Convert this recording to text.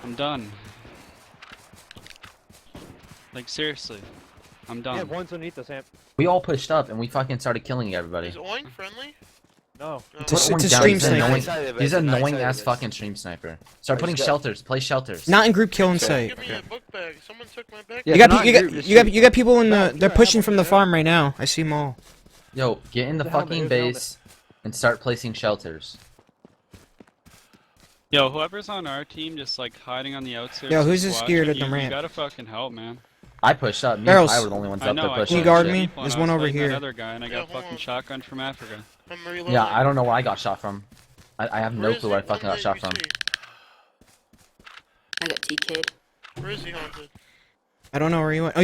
I'm done. Like seriously, I'm done. Yeah, one's underneath us, Amp. We all pushed up and we fucking started killing everybody. Is Oink friendly? No. No. It's a Oink down, stream he's sniper. annoying- He's an annoying ass fucking stream sniper. Start putting shelters. Play shelters. Not in group kill in sight. Give me a book bag. Someone took my backpack. Yeah, You got they're not in group, just you got people in the. They're pushing from the farm right now. I see them all. Yo, get in the helmet, fucking here's the helmet. base and start placing shelters. Yo, whoever's on our team just like hiding on the outskirts. Yo, who's just this scared watching, at the ramp? You gotta fucking help, man. I pushed up. Me Barrels. and I were the only ones I up know. there I pushing. Can you guard shit me? when I There's was one over fighting that here. Other guy, and I got Yeah, hold fucking on. shotgun from Africa. I'm reloading. Yeah, I don't know where I got shot from. I have Where no is clue he? where I fucking What got shot map from. you see? I got TK'd. Where is he haunted? I don't know where he went. Oh,